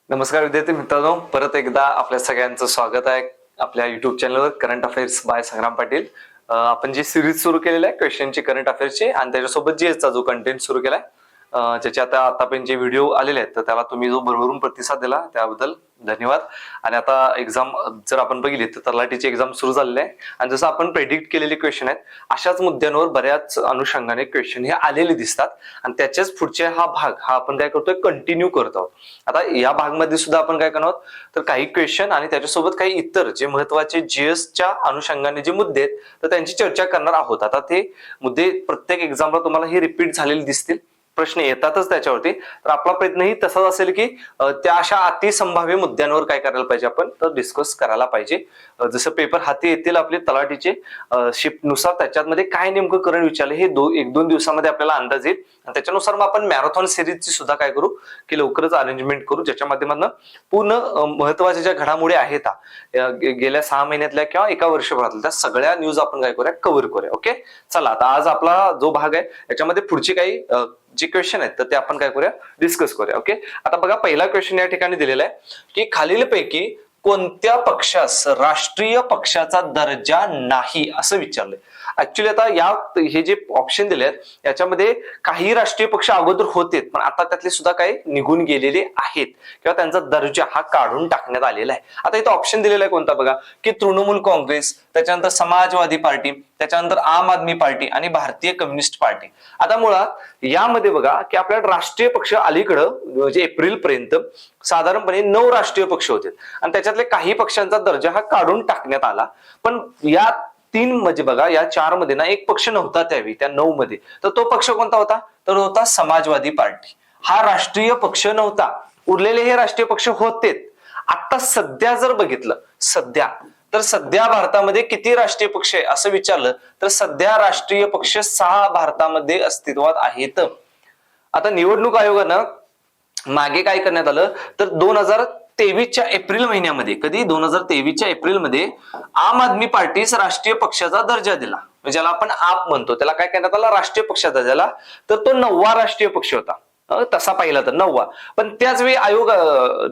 नमस्कार विद्यार्थी मित्रांनो, परत एकदा आपल्या सगळ्यांचं स्वागत आहे आपल्या युट्यूब चॅनलवर current affairs bye Sangram Patil. आपण जी सिरीज सुरू केलेली आहे क्वेश्चनची करंट अफेअर्सची आणि त्याच्यासोबत जीएसचा जो कंटेंट सुरू केलाय, ज्याचे आतापर्यंत जे व्हिडिओ आलेले आहेत तर त्याला तुम्ही जो भरभरून प्रतिसाद दिला त्याबद्दल धन्यवाद. आणि आता एक्झाम जर आपण बघितली तर तलाठीची एक्झाम सुरू झालेली आहे आणि जसं आपण प्रेडिक्ट केलेले क्वेश्चन आहेत अशाच मुद्द्यांवर बऱ्याच अनुषंगाने क्वेश्चन हे आलेले दिसतात आणि त्याच्याच पुढचे हा भाग आपण काय करतोय, कंटिन्यू करत आहोत. आता या भागमध्ये सुद्धा आपण काय करणार आहोत तर काही क्वेश्चन आणि त्याच्यासोबत काही इतर जे महत्वाचे जीएसच्या अनुषंगाने जे मुद्दे आहेत तर त्यांची चर्चा करणार आहोत. आता ते मुद्दे प्रत्येक एक्झामला तुम्हाला हे रिपीट झालेले दिसतील, प्रश्न येतातच त्याच्यावरती. तर आपला प्रयत्नही तसाच असेल की त्या अशा अतिसंभाव्य मुद्द्यांवर काय करायला पाहिजे आपण तर डिस्कस करायला पाहिजे. जसं पेपर हाती येतील आपले तलाठीचे शिफ्ट नुसार त्याच्यामध्ये काय नेमकं करंट विचारले हे एक दोन दिवसामध्ये आपल्याला अंदाज येईल आणि त्याच्यानुसार मग आपण मॅरेथॉन सिरीजची सुद्धा काय करू की लवकरच अरेंजमेंट करू, ज्याच्या माध्यमातून पूर्ण महत्वाच्या ज्या घडामोडी आहेत गेल्या 6 महिन्यातल्या किंवा एका वर्षभरातल्या त्या सगळ्या न्यूज आपण काय करूया, कव्हर करूया. ओके, चला आता आज आपला जो भाग आहे याच्यामध्ये पुढची काही जे क्वेश्चन आहेत तर ते आपण काय करूया, डिस्कस करूया. ओके, आता बघा पहिला क्वेश्चन या ठिकाणी दिलेला आहे की खालीलपैकी कोणत्या पक्षास राष्ट्रीय पक्षाचा दर्जा नाही असं विचारलंय. ऍक्च्युली आता हे जे ऑप्शन दिले आहेत याच्यामध्ये काही राष्ट्रीय पक्ष अगोदर होते पण आता त्यातले सुद्धा काही निघून गेलेले आहेत किंवा त्यांचा दर्जा हा काढून टाकण्यात आलेला आहे. आता इथं ऑप्शन दिलेला आहे कोणता बघा की तृणमूल काँग्रेस, त्याच्यानंतर समाजवादी पार्टी, त्याच्यानंतर आम आदमी पार्टी आणि भारतीय कम्युनिस्ट पार्टी. आता मुळात यामध्ये बघा की आपल्या राष्ट्रीय पक्ष अलीकडं म्हणजे एप्रिल पर्यंत साधारणपणे 9 राष्ट्रीय पक्ष होते आणि त्याच्यातले काही पक्षांचा दर्जा हा काढून टाकण्यात आला. पण या 3 म्हणजे बघा या 4 मध्ये ना एक पक्ष नव्हता त्यावेळी, त्या 9 मध्ये. तर तो पक्ष कोणता होता तर होता समाजवादी पार्टी. हा राष्ट्रीय पक्ष नव्हता, उरलेले हे राष्ट्रीय पक्ष होते. आता सध्या जर बघितलं सध्या भारतामध्ये किती राष्ट्रीय पक्ष आहे असं विचारलं तर सध्या राष्ट्रीय पक्ष 6 भारतामध्ये अस्तित्वात आहेत. आता निवडणूक आयोगानं मागे काय करण्यात आलं तर 2023च्या एप्रिल महिन्यामध्ये, कधी 2023च्या एप्रिलमध्ये आम आदमी पार्टीस राष्ट्रीय पक्षाचा दर्जा दिला, ज्याला आपण आप म्हणतो त्याला काय करण्यात आला, राष्ट्रीय पक्षाचा दर्जा दिला. तर तो 9वा राष्ट्रीय पक्ष होता तसा पाहिला तर 9वा. पण त्याच वेळी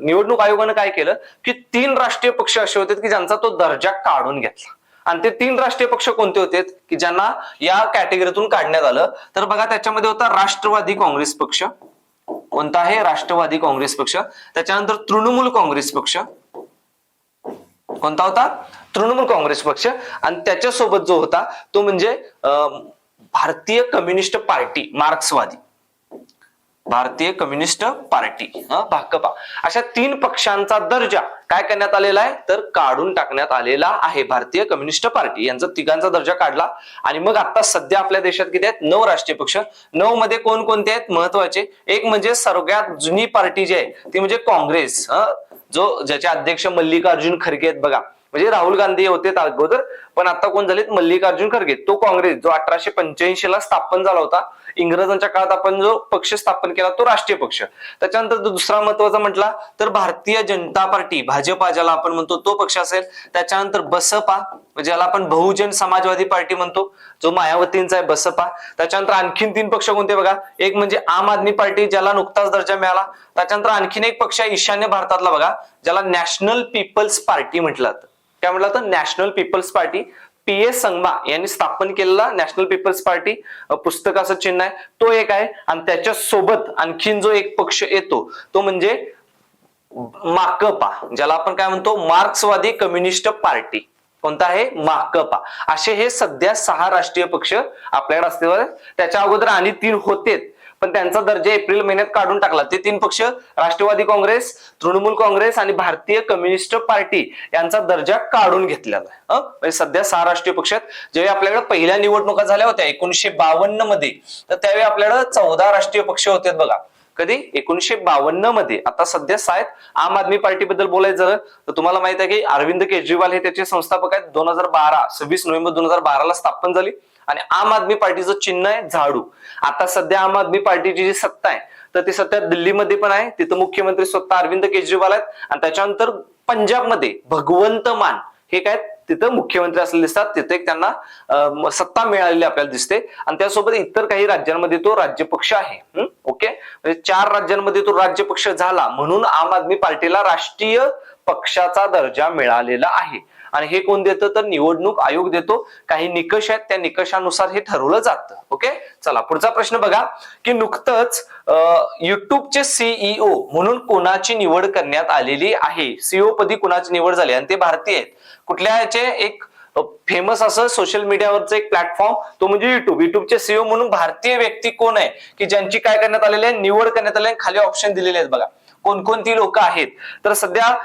निवडणूक आयोगानं काय केलं की 3 राष्ट्रीय पक्ष असे होते की ज्यांचा तो दर्जा काढून घेतला. आणि ते 3 राष्ट्रीय पक्ष कोणते होते की ज्यांना या कॅटेगरीतून काढण्यात आलं तर बघा त्याच्यामध्ये होता राष्ट्रवादी काँग्रेस पक्ष. कोणता आहे, राष्ट्रवादी काँग्रेस पक्ष. त्याच्यानंतर तृणमूल काँग्रेस पक्ष. कोणता होता, तृणमूल काँग्रेस पक्ष. आणि त्याच्यासोबत जो होता तो म्हणजे भारतीय कम्युनिस्ट पार्टी, मार्क्सवादी भारतीय कम्युनिस्ट पार्टी भाकपा. अशा 3 पक्षांचा दर्जा काय करण्यात आलेला आहे तर काढून टाकण्यात आलेला आहे. भारतीय कम्युनिस्ट पार्टी यांचा तिघांचा दर्जा काढला. आणि मग आता सध्या आपल्या देशात किती आहेत, 9 राष्ट्रीय पक्ष. 9 मध्ये कोणकोणते आहेत महत्वाचे, एक म्हणजे सर्वात जुनी पार्टी जी आहे ती म्हणजे काँग्रेस, ज्याचे अध्यक्ष मल्लिकार्जुन खरगे आहेत बघा. म्हणजे राहुल गांधी होते अगोदर पण आता कोण झालेत, मल्लिकार्जुन खरगे. तो काँग्रेस जो 1885 ला स्थापन झाला होता, इंग्रजांच्या काळात आपण जो पक्ष स्थापन केला तो राष्ट्रीय पक्ष. त्याच्यानंतर दुसरा महत्वाचा म्हटला तर भारतीय जनता पार्टी, भाजपा ज्याला आपण म्हणतो तो पक्ष असेल. त्याच्यानंतर बसपा ज्याला आपण बहुजन समाजवादी पार्टी म्हणतो, जो मायावतींचा आहे बसपा. त्याच्यानंतर आणखीन 3 पक्ष कोणते बघा, एक म्हणजे आम आदमी पार्टी ज्याला नुकताच दर्जा मिळाला. त्याच्यानंतर आणखीन एक पक्ष आहे ईशान्य भारतातला बघा, ज्याला नॅशनल पीपल्स पार्टी म्हटलं जातं. काय म्हटलं तर National People's Party. PS Sangma यांनी स्थापन केलेला नॅशनल पीपल्स पार्टी, पुस्तकाचं चिन्ह आहे तो एक आहे. आणि त्याच्या सोबत आणखीन जो एक पक्ष येतो तो म्हणजे माकपा, ज्याला आपण काय म्हणतो मार्क्सवादी कम्युनिस्ट पार्टी. कोणता आहे, माकपा. असे हे सध्या 6 राष्ट्रीय पक्ष आपल्याकडे अस्तित्वात आहेत. त्याच्या अगोदर आणि 3 होते पण त्यांचा दर्जा एप्रिल महिन्यात काढून टाकला. ते 3 पक्ष राष्ट्रवादी काँग्रेस, तृणमूल काँग्रेस आणि भारतीय कम्युनिस्ट पार्टी यांचा दर्जा काढून घेतलेला आहे. म्हणजे सध्या 6 राष्ट्रीय पक्ष आहेत. ज्यावेळी आपल्याकडे पहिल्या निवडणुका झाल्या होत्या 1952 मध्ये तर त्यावेळी आपल्याकडे 14 राष्ट्रीय पक्ष होते बघा. कधी 1952 मध्ये. आता सध्या 6 आहेत. आम आदमी पार्टी बद्दल बोलायचं झालं तर तुम्हाला माहित आहे की अरविंद केजरीवाल हे त्याचे संस्थापक आहेत. 26 नोव्हेंबर 2012 ला स्थापन झाली. आणि आम आदमी पार्टीचं चिन्ह आहे झाडू. आता सध्या आम आदमी पार्टीची जी सत्ता आहे तर ती सत्ता दिल्लीमध्ये पण आहे, तिथं मुख्यमंत्री स्वतः अरविंद केजरीवाल आहेत. आणि त्याच्यानंतर पंजाबमध्ये भगवंत मान हे काय तिथं मुख्यमंत्री असलेले दिसतात, तिथे एक त्यांना सत्ता मिळालेली आपल्याला दिसते. आणि त्यासोबत इतर काही राज्यांमध्ये तो राज्यपक्ष आहे. ओके. ओके, म्हणजे 4 राज्यांमध्ये तो राज्य पक्ष झाला म्हणून आम आदमी पार्टीला राष्ट्रीय पक्षाचा दर्जा मिळालेला आहे. आणि हे कोण देतं तर निवडणूक आयोग देतो. काही निकष आहेत, त्या निकषानुसार हे ठरवलं जातं. ओके, चला पुढचा प्रश्न बघा की नुकतंच युट्यूबचे सीईओ म्हणून कोणाची निवड करण्यात आलेली आहे. सीईओ पदी कोणाची निवड झाली आणि ते भारतीय आहेत. कुठल्या याचे एक फेमस असं सोशल मीडियावरचं एक प्लॅटफॉर्म तो म्हणजे युट्यूब. युट्यूबचे सीईओ म्हणून भारतीय व्यक्ती कोण आहे की ज्यांची काय करण्यात आलेली आहे निवड करण्यात आली आहे. खाली ऑप्शन दिलेले आहेत बघा कोणकोणती लोक आहेत. तर सध्या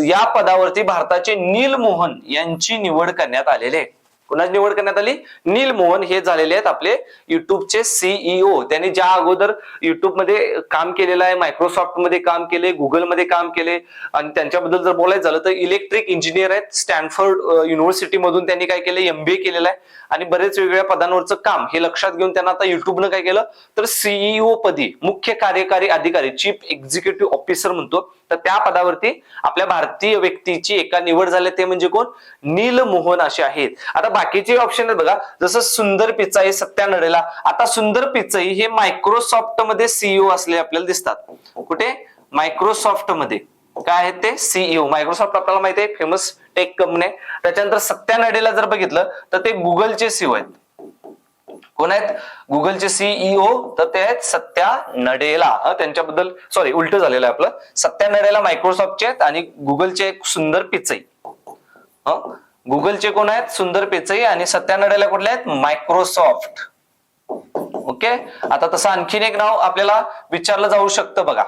या पदावरती भारताचे नील मोहन यांची निवड करण्यात आलेली आहे. कुणाची निवड करण्यात आली? नील मोहन हे झालेले आहेत आपले युट्यूबचे सीईओ. त्यांनी ज्या अगोदर युट्यूब मध्ये काम केलेलं आहे, मायक्रोसॉफ्ट मध्ये काम केले, गुगल मध्ये काम केले आणि त्यांच्याबद्दल जर बोलायचं झालं तर इलेक्ट्रिक इंजिनियर आहेत. स्टॅनफोर्ड युनिव्हर्सिटी मधून त्यांनी काय केलं एमबीए केलेलं आहे आणि बरेच वेगवेगळ्या पदांवरचं काम हे लक्षात घेऊन त्यांना आता युट्यूबनं काय केलं तर सीईओ पदी मुख्य कार्यकारी अधिकारी चीफ एक्झिक्युटिव्ह ऑफिसर म्हणतो तर त्या पदावरती आपल्या भारतीय व्यक्तीची एका निवड झाली ते म्हणजे कोण नील मोहन असे आहेत. आता बाकीचे ऑप्शन आहेत बघा जसं सुंदर पिचाई सत्या नडेला. आता सुंदर पिचाई हे मायक्रोसॉफ्ट मध्ये सीईओ असले आपल्याला दिसतात. कुठे? मायक्रोसॉफ्ट मध्ये काय आहेत ते सीईओ. मायक्रोसॉफ्ट आपल्याला माहिती आहे फेमस टेक कंपनी आहे. त्याच्यानंतर सत्या नडेला जर बघितलं तर ते गुगलचे सीईओ आहेत. कोण आहेत? गुगलचे सीईओ तर ते आहेत सत्या नडेला. त्यांच्याबद्दल सॉरी उलट झालेलं आहे आपलं. सत्या नडेला मायक्रोसॉफ्टचे आहेत आणि गुगलचे सुंदर पिचाई. गुगलचे कोण आहेत? सुंदर पिचाई आणि सत्या नडेला कुठले आहेत? मायक्रोसॉफ्ट. ओके, आता तसं आणखीन एक नाव आपल्याला विचारलं जाऊ शकतं बघा.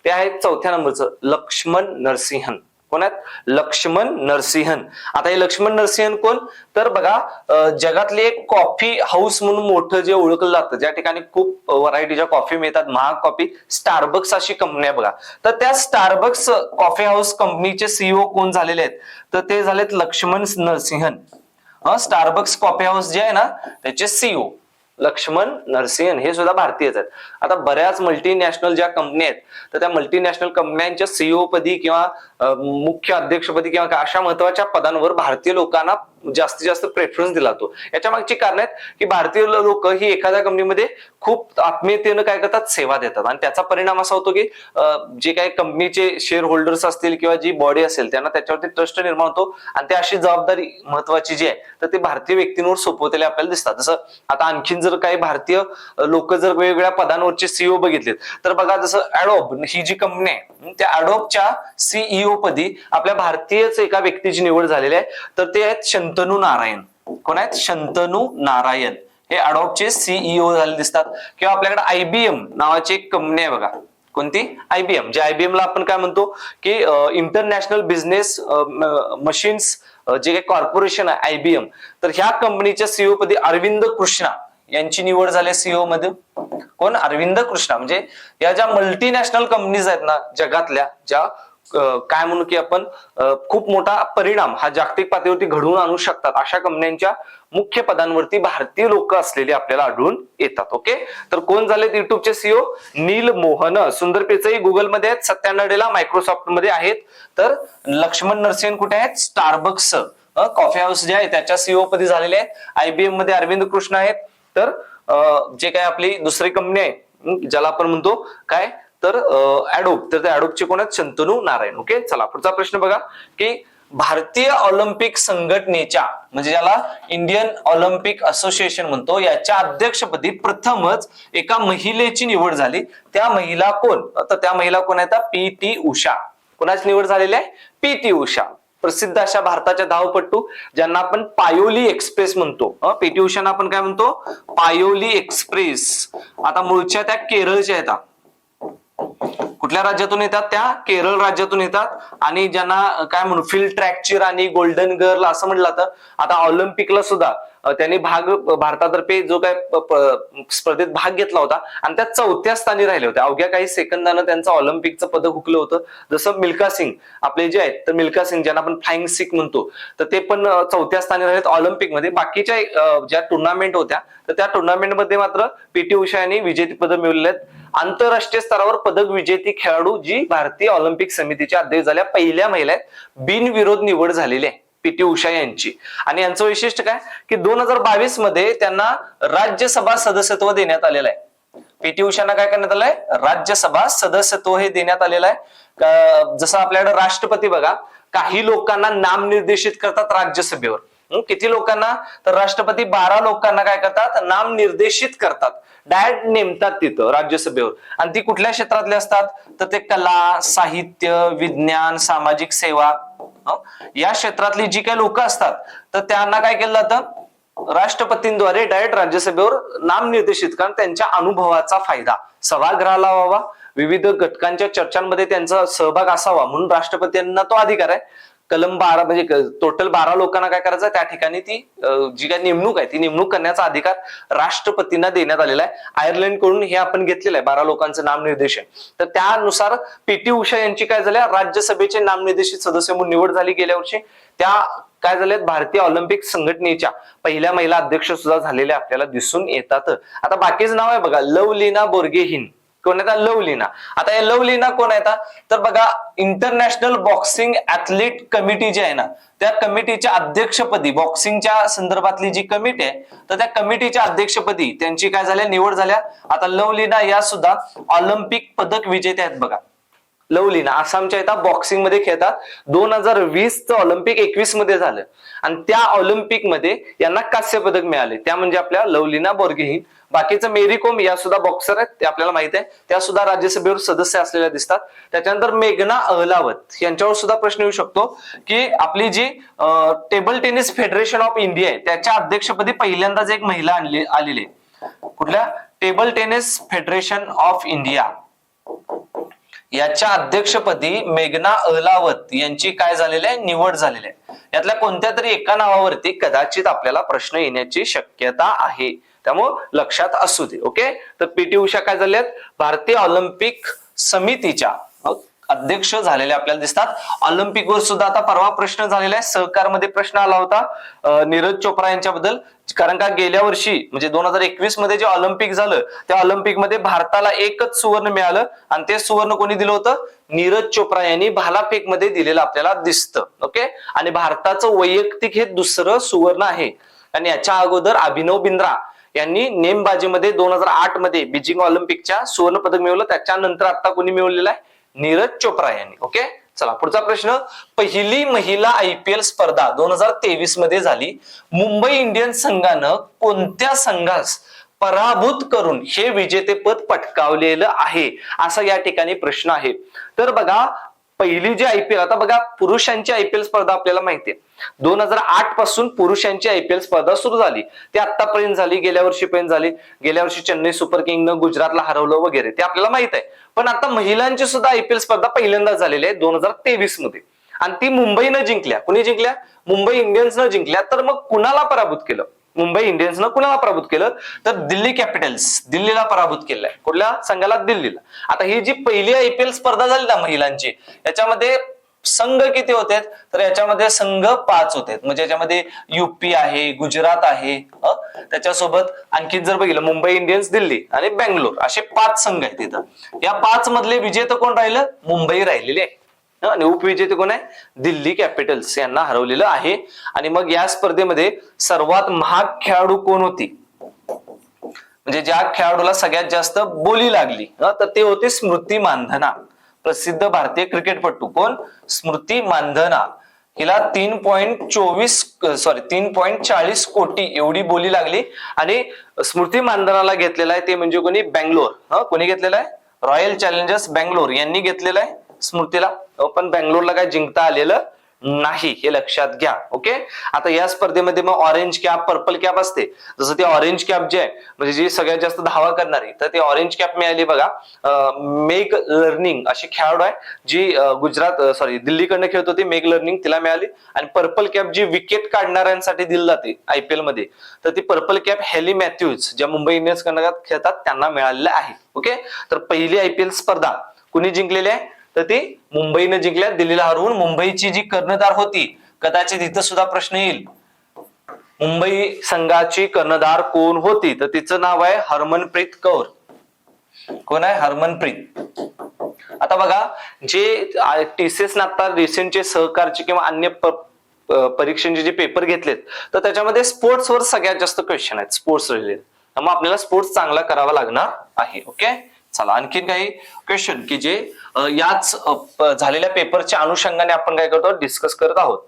ते आहे 4थ्या नंबरचं लक्ष्मण नरसिंहन. कोण आहेत? लक्ष्मण नरसिंहन. आता हे लक्ष्मण नरसिंहन कोण तर बघा जगातले एक कॉफी हाऊस म्हणून मोठं जे ओळखलं जातं ज्या ठिकाणी खूप व्हरायटीच्या कॉफी मिळतात महाग कॉफी स्टारबक्स अशी कंपनी आहे बघा. तर त्या स्टारबक्स कॉफी हाऊस कंपनीचे सीईओ कोण झालेले आहेत तर ते झालेत Lakshman Narasimhan. Starbucks coffee house जे आहे ना त्याचे सीईओ लक्ष्मण नरसिंहन हे सुद्धा भारतीयच आहेत. आता बऱ्याच मल्टीनॅशनल ज्या कंपन्या आहेत तर त्या मल्टीनॅशनल कंपन्यांच्या सीईओ पदी किंवा मुख्य अध्यक्षपदी किंवा अशा महत्वाच्या पदांवर भारतीय लोकांना जास्तीत जास्त प्रेफरन्स दिला जातो. याच्या मागची कारण आहेत की भारतीय लोक ही एखाद्या कंपनीमध्ये खूप आत्मीयतेनं काय करतात सेवा देतात आणि त्याचा परिणाम असा होतो की जे काही कंपनीचे शेअर होल्डर्स असतील किंवा जी बॉडी असेल त्यांना त्याच्यावरती ट्रस्ट निर्माण होतो आणि ते अशी जबाबदारी महत्वाची जी आहे तर ते भारतीय व्यक्तींवर सोपवलेले आपल्याला दिसतात. जसं आता आणखीन जर काही भारतीय लोक जर वेगवेगळ्या पदांवरचे सीईओ बघितलेत तर बघा जसं ॲडोब ही जी कंपनी आहे त्या ॲडोबच्या सीईओ पदी आपल्या भारतीयच एका व्यक्तीची निवड झालेली आहे तर ते आहेत शंतनू नारायण. कोण आहेत? शंतनू नारायण हे ॲडोबचे सीईओ झाले दिसतात. किंवा आपल्याकडे आयबीएम नावाची एक कंपनी आहे बघा. कोणती? आयबीएम. जे आयबीएमला आपण काय म्हणतो की इंटरनॅशनल बिझनेस मशीन्स जे काही कॉर्पोरेशन आहे आयबीएम तर ह्या कंपनीच्या सीईओ पदी अरविंद कृष्णा यांची निवड झाली सीईओ मध्ये. कोण? अरविंद कृष्णा. म्हणजे या ज्या मल्टीनॅशनल कंपनीज आहेत ना जगातल्या ज्या काय म्हणू की आपण खूप मोठा परिणाम हा जागतिक पातळीवरती घडवून आणू शकतात अशा कंपन्यांच्या मुख्य पदांवरती भारतीय लोक असलेले आपल्याला आढळून येतात. ओके, तर कोण झालेत युट्यूबचे सीईओ? नील मोहन. सुंदर पिचाई गुगलमध्ये आहेत, सत्या नडेला मायक्रोसॉफ्ट मध्ये आहेत, तर लक्ष्मण नरसिंहन कुठे आहेत? स्टारबक्स कॉफी हाऊस जे आहे त्याच्या सीईओ पदी झालेले आहेत. आयबीएम मध्ये अरविंद कृष्ण आहेत. तर जे काय आपली दुसरी कंपनी आहे ज्याला आपण म्हणतो काय तर ॲडोब तर त्या ॲडोबचे कोण आहेत? शंतनू नारायण. ओके, चला पुढचा प्रश्न बघा की भारतीय ऑलिम्पिक संघटनेच्या म्हणजे ज्याला इंडियन ऑलिम्पिक असोसिएशन म्हणतो याच्या अध्यक्षपदी प्रथमच एका महिलेची निवड झाली. त्या महिला कोण? तर त्या महिला कोण आहेत? पी.टी. उषा. कोणाची निवड झालेली आहे? पी.टी. उषा. प्रसिद्ध अशा भारताच्या धावपटू ज्यांना आपण पायोली एक्सप्रेस म्हणतो. पी.टी. उषांना आपण काय म्हणतो? पायोली एक्सप्रेस. आता मूळच्या त्या केरळच्या आहेत. कुठल्या राज्यातून येतात? त्या केरळ राज्यातून येतात आणि ज्यांना काय म्हणू फील्ड ट्रॅकची राणी गोल्डन गर्ल असं म्हटलं जातं. आता ऑलिम्पिकला सुद्धा त्यांनी भारतातर्फे जो काय स्पर्धेत भाग घेतला होता आणि त्या 4थ्या स्थानी राहिले होते. अवघ्या काही सेकंदानं त्यांचं ऑलिम्पिकचं पदक हुकलं होतं. जसं मिल्खा सिंग आपले जे आहेत तर मिल्खा सिंग ज्यांना आपण फ्लाइंग सिख म्हणतो तर ते पण 4थ्या स्थानी राहिलेत ऑलिम्पिकमध्ये. बाकीच्या ज्या टुर्नामेंट होत्या तर त्या टुर्नामेंटमध्ये मात्र पी.टी. उषा यांनी विजेतेपद मिळवले आहेत. आंतरराष्ट्रीय स्तरावर पदक विजेती खेळाडू जी भारतीय ऑलिम्पिक समितीच्या अध्यक्ष झाल्या पहिल्या महिला आहेत. बिनविरोध निवड झालेली आहे पी.टी. उषा यांची. आणि यांचं वैशिष्ट्य काय की 2022 मध्ये त्यांना राज्यसभा सदस्यत्व देण्यात आलेलं आहे. पीटी उषांना काय करण्यात आलंय, राज्यसभा सदस्यत्व हे देण्यात आलेलं आहे. जसं आपल्याकडे राष्ट्रपती बघा, काही लोकांना नामनिर्देशित करतात राज्यसभेवर. किती लोकांना, तर राष्ट्रपती 12 लोकांना काय करतात, नामनिर्देशित करतात, डायरेक्ट नेमतात तिथं राज्यसभेवर. आणि ती कुठल्या क्षेत्रातले असतात, तर ते कला, साहित्य, विज्ञान, सामाजिक सेवा या क्षेत्रातली जी काही लोक असतात तर त्यांना काय केलं जातं, राष्ट्रपतींद्वारे डायरेक्ट राज्यसभेवर नामनिर्देशित, कारण त्यांच्या अनुभवाचा फायदा सभागृहाला व्हावा, विविध घटकांच्या चर्चांमध्ये त्यांचा सहभाग असावा, म्हणून राष्ट्रपतींना तो अधिकार आहे. कलम 12 म्हणजे टोटल 12 लोकांना काय करायचं, त्या ठिकाणी ती जी काही नेमणूक आहे ती नेमणूक करण्याचा अधिकार राष्ट्रपतींना देण्यात आलेला आहे. आयर्लंड कडून हे आपण घेतलेलं आहे 12 लोकांचं नामनिर्देशन. तर त्यानुसार पीटी उषा यांची काय झाल्या, राज्यसभेचे नामनिर्देशित सदस्य म्हणून निवड झाली गेल्या वर्षी. त्या काय झाल्यात, भारतीय ऑलिम्पिक संघटनेच्या पहिल्या महिला अध्यक्ष सुद्धा झालेल्या आपल्याला दिसून येतात. आता बाकीच नाव आहे बघा, लवलीना बोर्गेहिन. कोण आहे, लवलीना. आता या लवलीना कोण आहे, तर बघा इंटरनॅशनल बॉक्सिंग ऍथलीट कमिटी जी आहे ना, त्या कमिटीच्या अध्यक्षपदी, बॉक्सिंगच्या संदर्भातली जी कमिटी आहे तर त्या कमिटीच्या अध्यक्षपदी त्यांची काय झाल्या, निवड झाल्या. आता लवलीना या सुद्धा ऑलिम्पिक पदक विजेते आहेत बघा. लवलीना आसामच्या इथं बॉक्सिंग मध्ये खेळतात. 2020 ऑलिम्पिक 21 मध्ये झालं आणि त्या ऑलिम्पिक मध्ये यांना कांस्य पदक मिळाले, त्या म्हणजे आपल्या लवलीना बोर्गेहिन. बाकीचं मेरी कोम या सुद्धा बॉक्सर आहेत, ते आपल्याला माहित आहे, त्या सुद्धा राज्यसभेवर सदस्य असलेल्या दिसतात. त्याच्यानंतर मेघना अहलावत यांच्यावर सुद्धा प्रश्न येऊ शकतो की आपली जी table tennis federation of India आहे त्याच्या अध्यक्षपदी पहिल्यांदाच एक महिला आलेली आहे. कुठल्या, table tennis federation of India याच्या अध्यक्षपदी मेघना अहलावत यांची काय झालेली आहे, निवड झालेली आहे. यातल्या कोणत्या तरी एका नावावरती कदाचित आपल्याला प्रश्न येण्याची शक्यता आहे, त्यामुळे लक्षात असू दे. ओके, तर पीटी उषा काय झाल्यात, भारतीय ऑलिम्पिक समितीच्या अध्यक्ष झालेले आपल्याला दिसतात. ऑलिम्पिकवर सुद्धा आता परवा प्रश्न झालेला आहे, सहकारमध्ये प्रश्न आला होता नीरज चोप्रा यांच्याबद्दल, कारण का गेल्या वर्षी म्हणजे 2021 मध्ये जे ऑलिम्पिक झालं त्या ऑलिम्पिकमध्ये भारताला एकच सुवर्ण मिळालं आणि ते सुवर्ण कोणी दिलं होतं, नीरज चोप्रा यांनी भालाफेकमध्ये दिलेलं आपल्याला दिसतं. ओके, आणि भारताचं वैयक्तिक हे दुसरं सुवर्ण आहे. आणि याच्या अगोदर अभिनव बिंद्रा यांनी नेमबाजीमध्ये 2008 मध्ये बीजिंग ऑलिम्पिकच्या सुवर्ण पदक मिळवलं. त्याच्यानंतर आता कोणी मिळवलेलं आहे, नीरज चोप्रा यांनी. ओके, चला पुढचा प्रश्न. पहिली महिला IPL स्पर्धा 2023 मध्ये झाली. मुंबई इंडियन्स संघानं कोणत्या संघास पराभूत करून हे विजेतेपद पटकावलेलं आहे, असा या ठिकाणी प्रश्न आहे. तर बघा पहिली जी IPL, आता बघा पुरुषांची IPL स्पर्धा आपल्याला माहितीये 2008 पासून पुरुषांची IPL स्पर्धा सुरू झाली. ती आतापर्यंत झाली, गेल्या वर्षीपर्यंत झाली. गेल्या वर्षी चेन्नई सुपर किंगनं गुजरातला हरवलं वगैरे, ते आपल्याला माहित आहे. पण आता महिलांची सुद्धा IPL स्पर्धा पहिल्यांदा झालेली आहे 2023 मध्ये आणि ती मुंबईनं जिंकल्या. कुणी जिंकल्या, मुंबई इंडियन्सनं जिंकल्या. तर मग कुणाला पराभूत केलं, मुंबई इंडियन्सनं कुणाला पराभूत केलं, तर दिल्ली कॅपिटल्स, दिल्लीला पराभूत केलंय. कुठल्या संघाला, दिल्लीला. आता ही जी पहिली IPL स्पर्धा झाली ना महिलांची, याच्यामध्ये संघ किती होते, तर याच्यामध्ये संघ 5 होते. म्हणजे याच्यामध्ये UP आहे, गुजरात आहे, त्याच्यासोबत आणखी जर बघितलं मुंबई इंडियन्स, दिल्ली आणि बेंगलोर, असे 5 संघ आहेत तिथं. या 5 मधले विजेते कोण राहिलं, मुंबई राहिलेले आहे आणि उपविजेते कोण आहे, दिल्ली कॅपिटल्स यांना हरवलेलं आहे. आणि मग या स्पर्धेमध्ये सर्वात महाग खेळाडू कोण होती, म्हणजे ज्या खेळाडूला सगळ्यात जास्त बोली लागली तर ते होते स्मृती मानधना. प्रसिद्ध भारतीय क्रिकेटपटू कोण, स्मृती मानधना. हिला 3.40 कोटी एवढी बोली लागली. आणि स्मृती मानधनाला घेतलेला आहे ते म्हणजे कोणी, बेंगलोर. कोणी घेतलेला आहे, रॉयल चॅलेंजर्स बेंगलोर यांनी घेतलेलं आहे स्मृतीला. पण बेंगलोरला काय जिंकता आलेलं नाही, हे लक्षात घ्या. ओके, आता या स्पर्धेमध्ये मग ऑरेंज कॅप, पर्पल कॅप असते. जसं ते ऑरेंज कॅप जे आहे म्हणजे जी सगळ्यात जास्त धावा करणारी, तर ती ऑरेंज कॅप मिळाली बघा मेग लर्निंग अशी खेळाडू आहे जी दिल्लीकडनं खेळत होती. मेग लर्निंग तिला मिळाली. आणि पर्पल कॅप जी विकेट काढणाऱ्यांसाठी दिली जाते IPL मध्ये, तर ती पर्पल कॅप हेली मॅथ्यूज ज्या मुंबई इंडियन्स कडनं खेळतात त्यांना मिळालेलं आहे. ओके, तर पहिली IPL स्पर्धा कुणी जिंकलेली आहे, तर ती मुंबईने जिंकल्या, दिल्लीला हरवून. मुंबईची जी कर्णधार होती, कदाचित इथं सुद्धा प्रश्न येईल, मुंबई संघाची कर्णधार कोण होती, तर तिचं नाव आहे हरमनप्रीत कौर. कोण आहे, हरमनप्रीत. आता बघा जे TCS ना आता रिसेंटचे सहकारचे किंवा अन्य परीक्षांचे जे पेपर घेतलेत तर त्याच्यामध्ये स्पोर्ट्सवर सगळ्यात जास्त क्वेश्चन आहेत, स्पोर्ट्स रिलेटेड. मग आपल्याला स्पोर्ट्स चांगला करावा लागणार आहे. ओके, चला आणखीन काही क्वेश्चन की जे याच झालेल्या पेपरच्या अनुषंगाने आपण काय करतो, डिस्कस करत आहोत.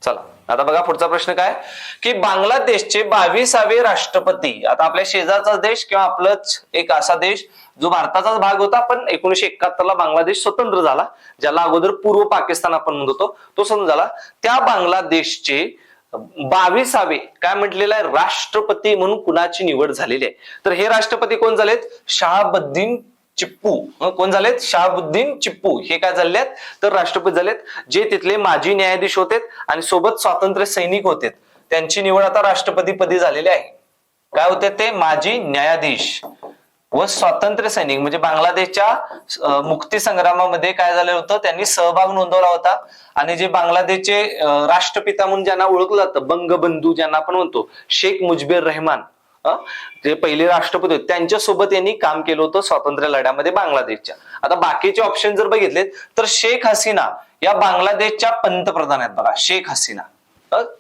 चला आता बघा पुढचा प्रश्न काय की बांगलादेशचे 22वे राष्ट्रपती, आता आपल्या शेजारचा देश किंवा आपलंच एक असा देश जो भारताचाच भाग होता पण 1971 ला बांगलादेश स्वतंत्र झाला, ज्याला अगोदर पूर्व पाकिस्तान आपण म्हणत होतो, तो स्वतंत्र झाला. त्या बांगलादेशचे 22वे काय म्हटलेलं आहे, राष्ट्रपती म्हणून कुणाची निवड झालेली आहे. तर हे राष्ट्रपती कोण झालेत, शहाबुद्दीन चिप्पू. कोण झालेत, शहाबुद्दीन चिप्पू हे काय झालेत तर राष्ट्रपती झालेत, जे तिथले माजी न्यायाधीश होते आणि सोबत स्वातंत्र्य सैनिक होते. त्यांची निवड आता राष्ट्रपतीपदी झालेली आहे. काय होते ते, माजी न्यायाधीश व स्वातंत्र्य सैनिक. म्हणजे बांगलादेशच्या मुक्ती संग्रामामध्ये काय झालं होतं, त्यांनी सहभाग नोंदवला होता. आणि जे बांगलादेशचे राष्ट्रपिता म्हणून ज्यांना ओळखलं जातं, बंगबंधू ज्यांना आपण म्हणतो, शेख मुजीबुर रहमान जे पहिले राष्ट्रपती होते, त्यांच्यासोबत यांनी काम केलं होतं स्वातंत्र्य लढ्यामध्ये बांगलादेशच्या. आता बाकीचे ऑप्शन जर बघितले तर शेख हसीना या बांगलादेशच्या पंतप्रधान आहेत. बघा शेख हसीना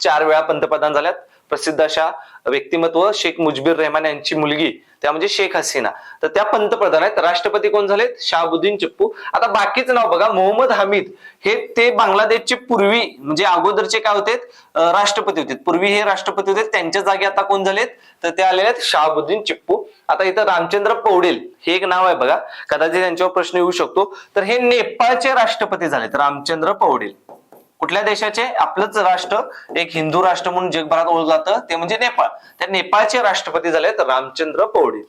4 वेळा पंतप्रधान झाल्यात. प्रसिद्ध अशा व्यक्तिमत्व शेख मुजीबुर रहमान यांची मुलगी त्या म्हणजे शेख हसीना, तर त्या पंतप्रधान आहेत. राष्ट्रपती कोण झालेत, शहाबुद्दीन चिप्पू. आता बाकीचं नाव बघा, मोहम्मद हमीद हे ते बांगलादेशचे पूर्वी म्हणजे अगोदरचे काय होते, राष्ट्रपती होते. पूर्वी हे राष्ट्रपती होते, त्यांच्या जागी आता कोण झालेत तर ते आलेले आहेत शहाबुद्दीन चिप्पू. आता इथं रामचंद्र पौडेल हे एक नाव आहे बघा, कदाचित त्यांच्यावर प्रश्न येऊ शकतो. तर हे नेपाळचे राष्ट्रपती झालेत, रामचंद्र पौडेल. कुठल्या देशाचे, आपलंच राष्ट्र एक हिंदू राष्ट्र म्हणून जगभरात ओळखलं जातं ते म्हणजे नेपाळ. त्या नेपाळचे राष्ट्रपती झालेत रामचंद्र पौडेल.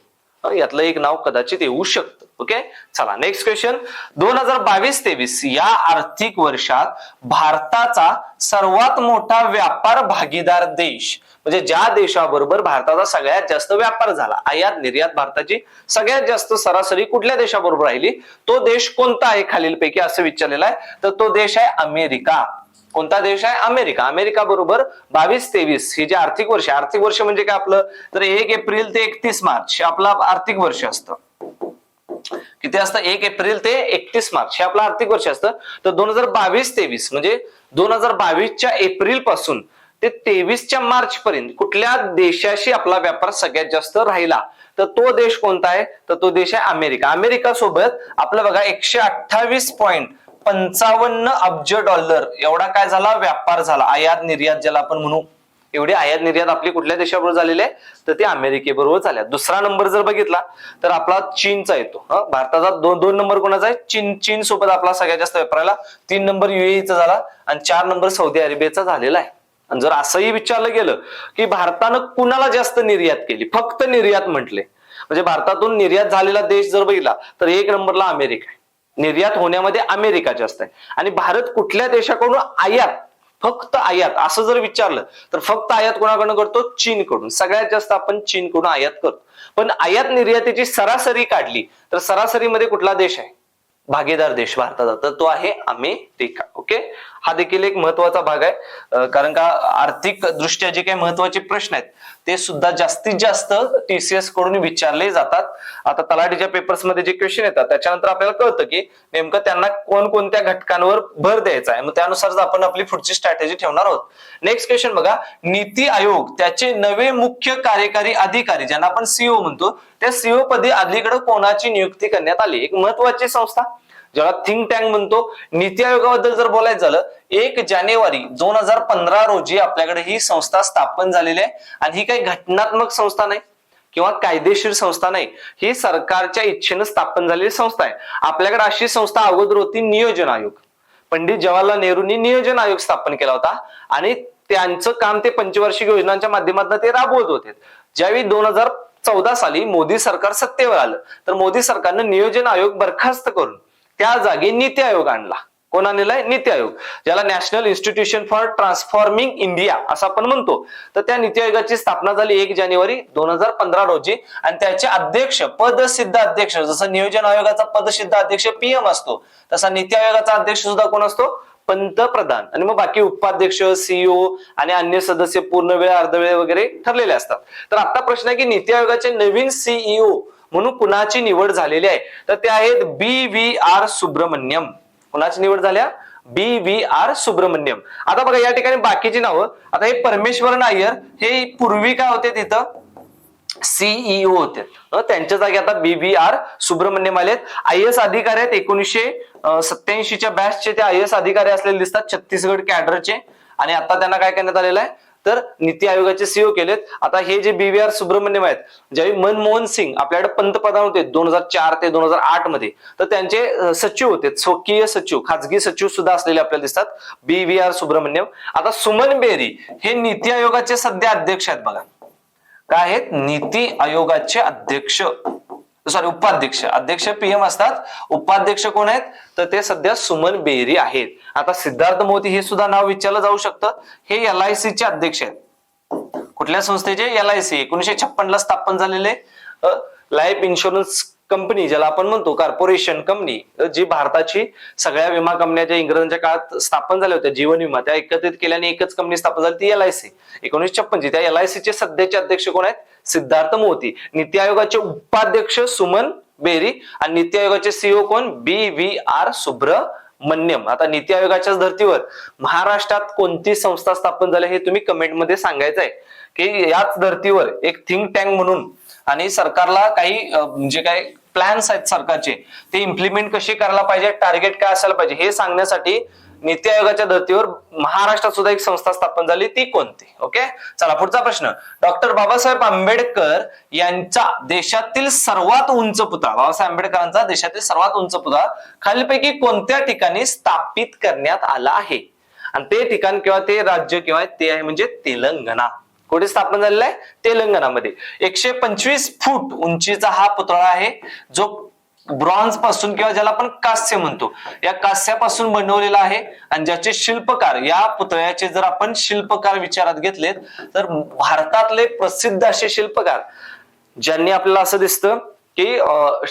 यातलं एक नाव कदाचित येऊ शकतं. ओके, चला नेक्स्ट क्वेश्चन. 2022-23 या आर्थिक वर्षात भारताचा सर्वात मोठा व्यापार भागीदार देश, म्हणजे ज्या देशाबरोबर भारताचा सगळ्यात जास्त व्यापार झाला, आयात निर्यात भारताची सगळ्यात जास्त सरासरी कुठल्या देशाबरोबर राहिली, तो देश कोणता आहे खालीलपैकी असं विचारलेलं आहे. तर तो देश आहे अमेरिका. कोणता देश आहे, अमेरिका. अमेरिका बरोबर 22-23 हे जे आर्थिक वर्ष, आर्थिक वर्ष म्हणजे काय आपलं, तर 1 एप्रिल ते 31 मार्च हे आपलं आर्थिक वर्ष असतं. किती असतं, 1 एप्रिल ते 31 मार्च हे आपलं आर्थिक वर्ष असतं. तर 2022-23 म्हणजे 2022च्या एप्रिल पासून ते 23च्या मार्च पर्यंत कुठल्या देशाशी आपला व्यापार सगळ्यात जास्त राहिला, तर तो देश कोणता आहे, तर तो देश आहे अमेरिका. अमेरिका सोबत आपलं बघा 128.55 अब्ज डॉलर एवढा काय झाला, व्यापार झाला. आयात निर्यात ज्याला आपण म्हणू, एवढी आयात निर्यात आपली कुठल्या देशाबरोबर झालेली आहे, तर ती अमेरिकेबरोबर झाल्या. दुसरा नंबर जर बघितला तर आपला चीनचा येतो. भारताचा दोन नंबर कोणाचा आहे, चीन सोबत आपला सगळ्यात जास्त व्यापाराला. 3 नंबर UAEचा झाला आणि 4 नंबर सौदी अरेबियाचा झालेला आहे. आणि जर असंही विचारलं गेलं की भारतानं कुणाला जास्त निर्यात केली, फक्त निर्यात म्हटले, म्हणजे भारतातून निर्यात झालेला देश जर बघितला तर 1 नंबरला अमेरिका आहे. निर्यात होण्यामध्ये अमेरिका जास्त आहे. आणि भारत कुठल्या देशाकडून आयात, फक्त आयात असं जर विचारलं तर फक्त आयात कोणाकडून करतो, चीनकडून. सगळ्यात जास्त आपण चीनकडून आयात करतो. पण आयात निर्यातीची सरासरी काढली तर सरासरीमध्ये कुठला देश आहे भागीदार देश भारताचा, तर तो आहे अमेरिका. ओके, हा देखील एक महत्वाचा भाग आहे, कारण का आर्थिक दृष्ट्या जे काही महत्वाचे प्रश्न आहेत ते सुद्धा जास्तीत जास्त TCS कडून विचारले जातात. आता तलाठीच्या पेपर्स मध्ये जे क्वेश्चन येतात त्याच्यानंतर आपल्याला कळतं की नेमकं त्यांना कोणकोणत्या घटकांवर भर द्यायचा आहे, मग त्यानुसार आपण आपली पुढची स्ट्रॅटेजी ठेवणार आहोत. नेक्स्ट क्वेश्चन बघा, नीती आयोग त्याचे नवे मुख्य कार्यकारी अधिकारी ज्यांना आपण CEO म्हणतो, त्या CEO पदी अलीकडे कोणाची नियुक्ती करण्यात आली. एक महत्वाची संस्था ज्याला थिंक टँक म्हणतो. नीती आयोगाबद्दल जर बोलायचं झालं, 1 जानेवारी 2015 रोजी आपल्याकडे ही संस्था स्थापन झालेली आहे. आणि ही काही घटनात्मक संस्था नाही किंवा कायदेशीर संस्था नाही, ही सरकारच्या इच्छेनं स्थापन झालेली संस्था आहे. आपल्याकडे अशी संस्था अगोदर होती नियोजन आयोग. पंडित जवाहरलाल नेहरूंनी नियोजन आयोग स्थापन केला होता आणि त्यांचं काम ते पंचवार्षिक योजनांच्या माध्यमातून ते राबवत होते. ज्यावेळी 2014 साली मोदी सरकार सत्तेवर आलं तर मोदी सरकारनं नियोजन आयोग बरखास्त करून त्या जागी नीती आयोग आणला. कोण आणलेला नीती आयोग, ज्याला national institution for transforming India असं आपण म्हणतो. तर त्या नीती आयोगाची स्थापना झाली 1 जानेवारी 2015 रोजी. आणि त्याचे अध्यक्ष, पदसिद्ध अध्यक्ष, जसं नियोजन आयोगाचा पदसिद्ध अध्यक्ष PM असतो, तसा नीती आयोगाचा अध्यक्ष सुद्धा कोण असतो, पंतप्रधान. आणि मग बाकी उपाध्यक्ष, CEO आणि अन्य सदस्य पूर्ण वेळ, अर्धवेळ वगैरे ठरलेले असतात. तर आता प्रश्न आहे की नीती आयोगाचे नवीन CEO म्हणून कुणाची निवड झालेली आहे, तर ते आहेत BVR सुब्रमण्यम. कुणाची निवड झाल्या, BVR सुब्रमण्यम. आता बघा या ठिकाणी बाकीची नावं, आता हे परमेश्वरन अय्यर हे पूर्वी काय होते तिथं CEO होते, त्यांच्या जागी आता BVR सुब्रमण्यम आलेत. IAS अधिकारी आहेत 1987च्या बॅचचे ते IAS अधिकारी असलेले दिसतात छत्तीसगड कॅडरचे. आणि आता त्यांना काय करण्यात आलेलं आहे तर नीती आयोगाचे CEO केलेत. आता हे जे BVR सुब्रमण्यम आहेत, ज्यावेळी मनमोहन सिंग आपल्याकडे पंतप्रधान होते 2004 ते 2008 मध्ये, तर त्यांचे सचिव होते, स्वकीय सचिव, खाजगी सचिव सुद्धा असलेले आपल्याला दिसतात BVR सुब्रमण्यम. आता सुमन बेरी हे नीती आयोगाचे सध्या अध्यक्ष आहेत बघा. काय आहेत? नीती आयोगाचे अध्यक्ष, सॉरी उपाध्यक्ष. अध्यक्ष PM असतात, उपाध्यक्ष कोण आहेत तर ते सध्या सुमन बेरी आहेत. आता सिद्धार्थ मोदी हे सुद्धा नाव विचारलं जाऊ शकतं. हे LIC चे अध्यक्ष आहेत. कुठल्या संस्थेचे? LIC 1956 ला स्थापन झालेले लाईफ इन्शुरन्स कंपनी, ज्याला आपण म्हणतो कॉर्पोरेशन कंपनी, जी भारताची सगळ्या विमा कंपन्या ज्या इंग्रजांच्या काळात स्थापन झाल्या होत्या जीवन विमा, त्या एकत्रित केल्याने एकच कंपनी स्थापन झाली ती LIC 1956 ची. त्या LIC चे सध्याचे अध्यक्ष कोण आहेत? सिद्धार्थ मोदी. नीती आयोगाचे उपाध्यक्ष सुमन बेरी आणि नीती आयोगाचे CEO कोण? BVR सुब्रमण्यम. आता नीती आयोगाच्याच धर्तीवर महाराष्ट्रात कोणती संस्था स्थापन झाली हे तुम्ही कमेंटमध्ये सांगायचं आहे, की याच धर्तीवर एक थिंक टँक म्हणून आणि सरकारला काही म्हणजे काय प्लॅन्स आहेत सरकारचे, ते इम्प्लिमेंट कसे करायला पाहिजे, टार्गेट काय असायला पाहिजे हे सांगण्यासाठी नीती आयोगाच्या धर्तीवर महाराष्ट्रात सुद्धा एक संस्था स्थापन झाली, ती कोणती? ओके, चला पुढचा प्रश्न. डॉक्टर बाबासाहेब आंबेडकर यांचा देशातील सर्वात उंच पुतळा, बाबासाहेब आंबेडकरांचा देशातील सर्वात उंच पुतळा खालीलपैकी कोणत्या ठिकाणी स्थापित करण्यात आला आहे? आणि ते ठिकाण किंवा ते राज्य किंवा ते आहे म्हणजे तेलंगणा. कुठे स्थापन झालेला आहे? तेलंगणामध्ये. 125 फूट उंचीचा हा पुतळा आहे, जो ब्रॉन्झ पासून किंवा ज्याला आपण कास्य म्हणतो, या कास्यापासून बनवलेला आहे. आणि ज्याचे शिल्पकार, या पुतळ्याचे जर आपण शिल्पकार विचारात घेतलेत तर भारतातले प्रसिद्ध असे शिल्पकार, ज्यांनी आपल्याला असं दिसतं की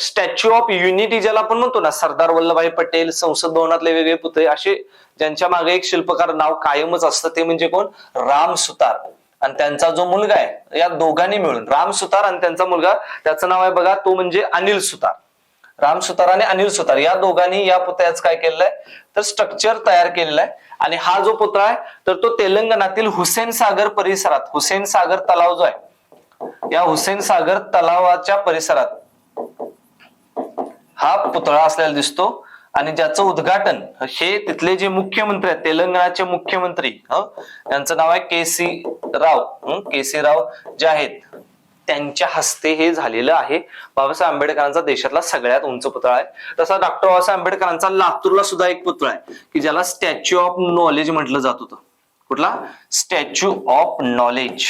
स्टॅच्यू ऑफ युनिटी ज्याला आपण म्हणतो ना, सरदार वल्लभभाई पटेल, संसद भवनातले वेगळे पुतळे, असे ज्यांच्या मागे एक शिल्पकार नाव कायमच असतं, ते म्हणजे कोण? राम सुतार. आणि त्यांचा जो मुलगा आहे, या दोघांनी मिळून, राम सुतार आणि त्यांचा मुलगा, त्याचं नाव आहे बघा, तो म्हणजे अनिल सुतार. राम सुतार आणि अनिल सुतार या दोघांनी या पुतळ्याचं काय केलेलं आहे तर स्ट्रक्चर तयार केलेलं आहे. आणि हा जो पुतळा आहे तर तो तेलंगणातील हुसेन सागर परिसरात, हुसेन सागर तलाव जो आहे, या हुसेन सागर तलावाच्या परिसरात हा पुतळा असलेला दिसतो. आणि ज्याचं उद्घाटन हे तिथले जे मुख्यमंत्री आहेत, तेलंगणाचे मुख्यमंत्री, त्यांचं नाव आहे केसी राव जे आहेत, त्यांच्या हस्ते हे झालेलं आहे. बाबासाहेब आंबेडकरांचा देशातला सगळ्यात उंच पुतळा आहे. तसा डॉक्टर बाबासाहेब आंबेडकरांचा लातूरला सुद्धा एक पुतळा आहे, की ज्याला स्टॅच्यू ऑफ नॉलेज म्हटलं जात होतं. कुठला? Statue of knowledge.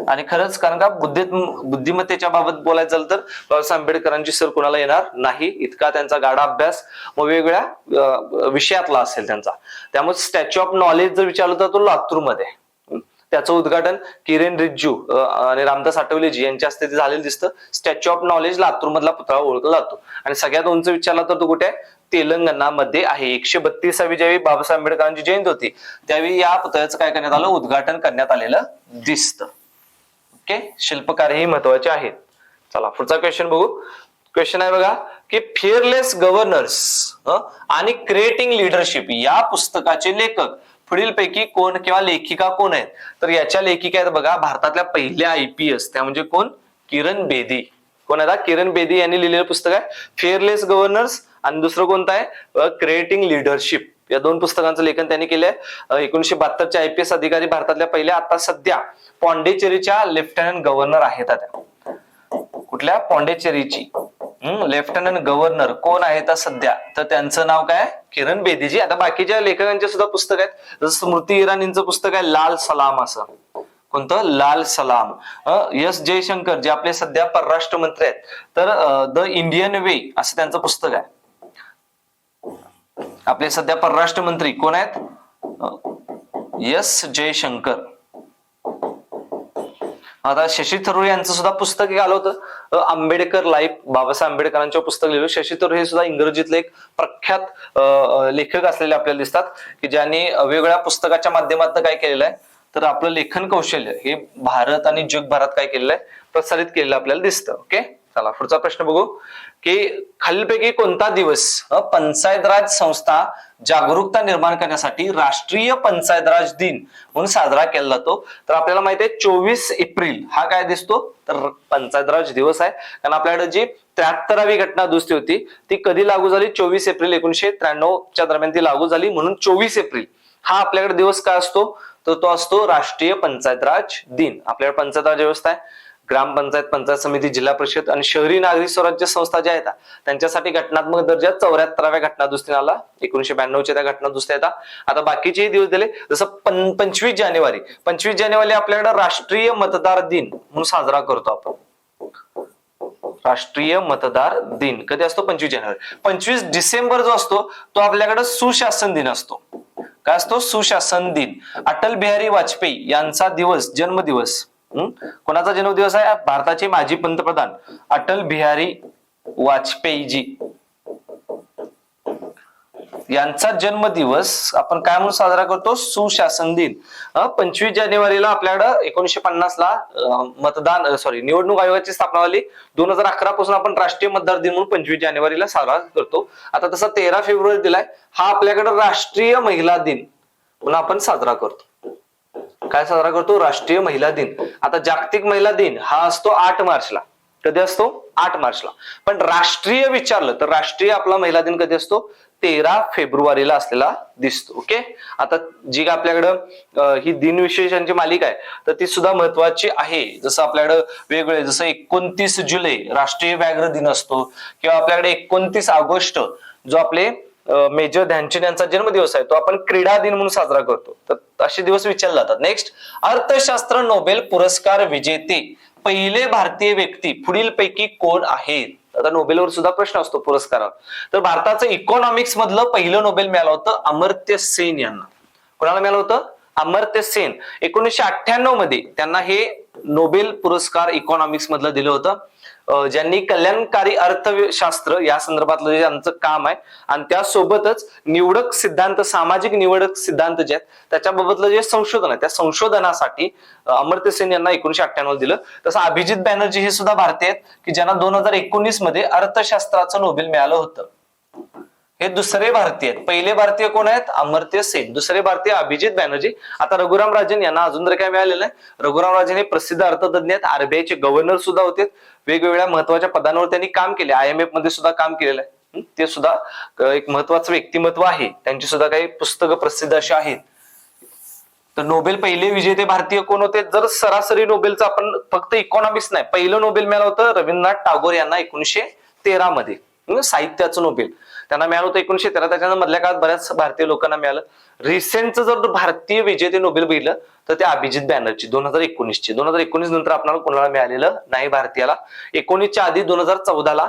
आणि खरंच, कारण का बुद्धिमत्तेच्या बाबत बोलायचं झालं तर बाबासाहेब आंबेडकरांची सर कोणाला येणार नाही, इतका त्यांचा गाढा अभ्यास व वेगवेगळ्या विषयातला असेल त्यांचा. त्यामुळे स्टॅच्यू ऑफ नॉलेज जर विचारलं तर तो लातूरमध्ये. त्याचं उद्घाटन किरेन रिजिजू आणि रामदास आठवलेजी यांच्या हस्ते ते झालेलं दिसतं. स्टॅच्यू ऑफ नॉलेज लातूर मधला पुतळा ओळखला जातो. आणि सगळ्यात उंच विचारला तर तो कुठे आहे? तेलंगणामध्ये आहे. 132वी ज्यावेळी बाबासाहेब आंबेडकरांची जयंती होती त्यावेळी या पुतळ्याचं काय करण्यात आलं? उद्घाटन करण्यात आलेलं दिसतं. ओके, शिल्पकार हे महत्वाचे आहेत. चला पुढचा क्वेश्चन बघू. क्वेश्चन आहे बघा की फिअरलेस गव्हर्नर्स आणि क्रिएटिंग लिडरशिप या पुस्तकाचे लेखक पुढीलपैकी कोण किंवा लेखिका कोण आहेत? तर याच्या लेखिका आहेत बघा भारतातल्या पहिल्या IPS, त्या म्हणजे कोण? किरण बेदी. कोण आहे? किरण बेदी यांनी लिहिलेलं पुस्तक आहे फिअरलेस गव्हर्नर्स. आणि दुसरं कोणतं आहे? Creating leadership. या दोन पुस्तकांचं लेखन त्यांनी केलंय. 1972चे IPS अधिकारी भारतातल्या पहिल्या, आता सध्या पॉंडेचेरीच्या लेफ्टनंट गव्हर्नर आहेत. त्या कुठल्या? पॉंडेचेरीची लेफ्टनंट गव्हर्नर कोण आहेत सध्या? तर त्यांचं नाव काय? किरण बेदीजी. आता बाकीच्या लेखकांचे सुद्धा पुस्तक आहेत, जसं स्मृती इराणींचं पुस्तक आहे लाल सलाम. असं कोणतं? लाल सलाम. S जयशंकर जे आपले सध्या परराष्ट्र मंत्री आहेत, तर द इंडियन वे असं त्यांचं पुस्तक आहे. आपले सध्या परराष्ट्र मंत्री कोण आहेत? S जयशंकर. आता शशी थरूर यांचं सुद्धा पुस्तक एक आलं होतं आंबेडकर लाईफ, बाबासाहेब आंबेडकरांच्या पुस्तक लिहिलं. शशी थरूर हे सुद्धा इंग्रजीतले एक प्रख्यात लेखक असलेले आपल्याला दिसतात, की ज्यांनी वेगवेगळ्या पुस्तकाच्या माध्यमातून काय केलेलं आहे तर आपलं लेखन कौशल्य हे भारत आणि जगभरात काय केलेलं आहे? प्रसारित केलेलं आपल्याला दिसतं. ओके, चला पुढचा प्रश्न बघू की खालीलपैकी कोणता दिवस पंचायत राज संस्था जागरूकता निर्माण करण्यासाठी राष्ट्रीय पंचायत राज दिन म्हणून साजरा केला जातो. तर आपल्याला माहिती आहे 24 एप्रिल हा काय दिसतो तर पंचायत राज दिवस आहे. कारण आपल्याकडे जी 73वी घटना दुरुस्ती होती ती कधी लागू झाली 24 एप्रिल 1993 च्या दरम्यान ती लागू झाली. म्हणून 24 एप्रिल हा आपल्याकडे दिवस काय असतो तर तो असतो राष्ट्रीय पंचायत राज दिन. आपल्याकडे पंचायत राज व्यवस्था आहे, ग्रामपंचायत, पंचायत समिती, जिल्हा परिषद आणि शहरी नागरिक स्वराज्य संस्था ज्या आहेत त्यांच्यासाठी घटनात्मक दर्जा 74व्या घटना दुरुस्तीला 1992च्या त्या घटना दुरुस्त्या येतात. आता बाकीचे दिवस दिले जसं 25 जानेवारी 25 जानेवारी आपल्याकडे राष्ट्रीय मतदार दिन म्हणून साजरा करतो आपण. राष्ट्रीय मतदार दिन कधी असतो 25 जानेवारी. 25 डिसेंबर जो असतो तो आपल्याकडे सुशासन दिन असतो. काय असतो सुशासन दिन. अटल बिहारी वाजपेयी यांचा दिवस जन्मदिवस. कोणाचा जन्मदिवस आहे भारताचे माजी पंतप्रधान अटल बिहारी वाजपेयीजी यांचा जन्मदिवस आपण काय म्हणून साजरा करतो सुशासन दिन. 25 जानेवारीला आपल्याकडे 1950 ला निवडणूक आयोगाची स्थापना झाली. 2011 पासून आपण राष्ट्रीय मतदार दिन म्हणून 25 जानेवारीला साजरा करतो. आता तसा 13 फेब्रुवारी दिलाय हा आपल्याकडे राष्ट्रीय महिला दिन म्हणून आपण साजरा करतो. काय साजरा करतो राष्ट्रीय महिला दिन. आता जागतिक महिला दिन हा असतो 8 मार्चला. कधी असतो 8 मार्चला. पण राष्ट्रीय विचारलं तर राष्ट्रीय आपला महिला दिन कधी असतो 13 फेब्रुवारीला असलेला दिसतो. ओके. आता जी आपल्याकडं ही दिनविशेषांची मालिका आहे तर ती सुद्धा महत्वाची आहे. जसं आपल्याकडं वेगवेगळे जसं 29 जुलै राष्ट्रीय व्याघ्र दिन असतो किंवा आपल्याकडे 29 ऑगस्ट जो आपले मेजर ध्यानचंद यांचा जन्मदिवस आहे तो आपण क्रीडा दिन म्हणून साजरा करतो. तर असे दिवस विचारले जातात. नेक्स्ट अर्थशास्त्र नोबेल पुरस्कार विजेते पहिले भारतीय व्यक्ती पुढीलपैकी कोण आहेत. आता नोबेलवर सुद्धा प्रश्न असतो पुरस्कारावर. तर भारताचं इकॉनॉमिक्स मधलं पहिलं नोबेल मिळालं होतं अमर्त्य सेन यांना. कोणाला मिळालं होतं अमर्त्य सेन. 1998 मध्ये त्यांना हे नोबेल पुरस्कार इकॉनॉमिक्स मधलं दिलं होतं. ज्यांनी कल्याणकारी अर्थशास्त्र या संदर्भातलं जे आमचं काम आहे आणि त्यासोबतच निवडक सिद्धांत सामाजिक निवडक सिद्धांत जे आहेत त्याच्याबाबतलं जे संशोधन आहे त्या संशोधनासाठी अमर्त्य सेन यांना 1998 दिलं. तसं अभिजित बॅनर्जी हे सुद्धा भारतीय आहेत की ज्यांना 2019 मध्ये अर्थशास्त्राचं नोबेल मिळालं होतं. हे दुसरे भारतीय आहेत. पहिले भारतीय कोण आहेत अमर्त्य सेन. दुसरे भारतीय अभिजित बॅनर्जी. आता रघुराम राजन यांना अजून तर काय मिळालेलं नाही. रघुराम राजन हे प्रसिद्ध अर्थतज्ञ आहेत. आरबीआयचे गव्हर्नर सुद्धा होते. वेगवेगळ्या महत्वाच्या पदांवर त्यांनी काम केले. IMF मध्ये सुद्धा काम केलेलं आहे. ते सुद्धा एक महत्वाचं व्यक्तिमत्व आहे. त्यांची सुद्धा काही पुस्तकं प्रसिद्ध अशी आहेत. तर नोबेल पहिले विजेते भारतीय कोण होते. जर सरासरी नोबेलचं आपण फक्त इकॉनॉमिक्स नाही पहिलं नोबेल मिळालं होतं रवींद्रनाथ टागोर यांना 1913 मध्ये. साहित्याचं नोबेल त्यांना मिळालं होतं 1913. त्याच्यानंतर मधल्या काळात बऱ्याच भारतीय लोकांना मिळालं. रिसेंटचं जर भारतीय विजेते नोबेल बघितलं तर ते अभिजित बॅनर्जी 2019 चे. 2019 नंतर आपल्याला कोणाला मिळालेलं नाही भारतीयाला. 19च्या आधी 2014ला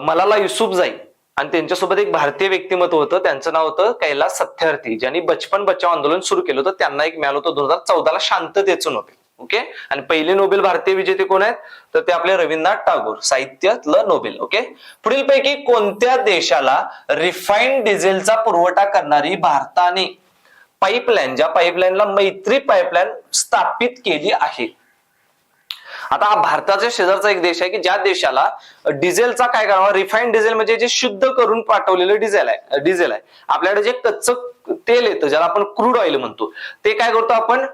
मलाला युसुफजाई आणि त्यांच्यासोबत एक भारतीय व्यक्तिमत्व होतं त्यांचं नाव होतं कैलास सत्यार्थी ज्यांनी बचपन बचाव आंदोलन सुरू केलं होतं. त्यांना एक मिळालं होतं 2014ला शांततेचं नोबेल. ओके. आणि पहिले नोबेल भारतीय विजेते कोण आहेत तर ते आपले रवींद्रनाथ टागोर साहित्यातलं नोबेल. ओके. पुढील पैकी कोणत्या देशाला रिफाईंड डिझेलचा पुरवठा करणारी भारताने पाईपलाईन ज्या पाईपलाईनला मैत्री पाईपलाईन स्थापित केली आहे. आता भारताच्या शेजारचा एक देश आहे की ज्या देशाला डिझेलचा काय करावा रिफाईंड डिझेल म्हणजे जे शुद्ध करून पाठवलेलं डिझेल आहे. आपल्याकडे जे कच्चं तेल येतं ज्याला आपण क्रूड ऑइल म्हणतो ते काय करतो आपण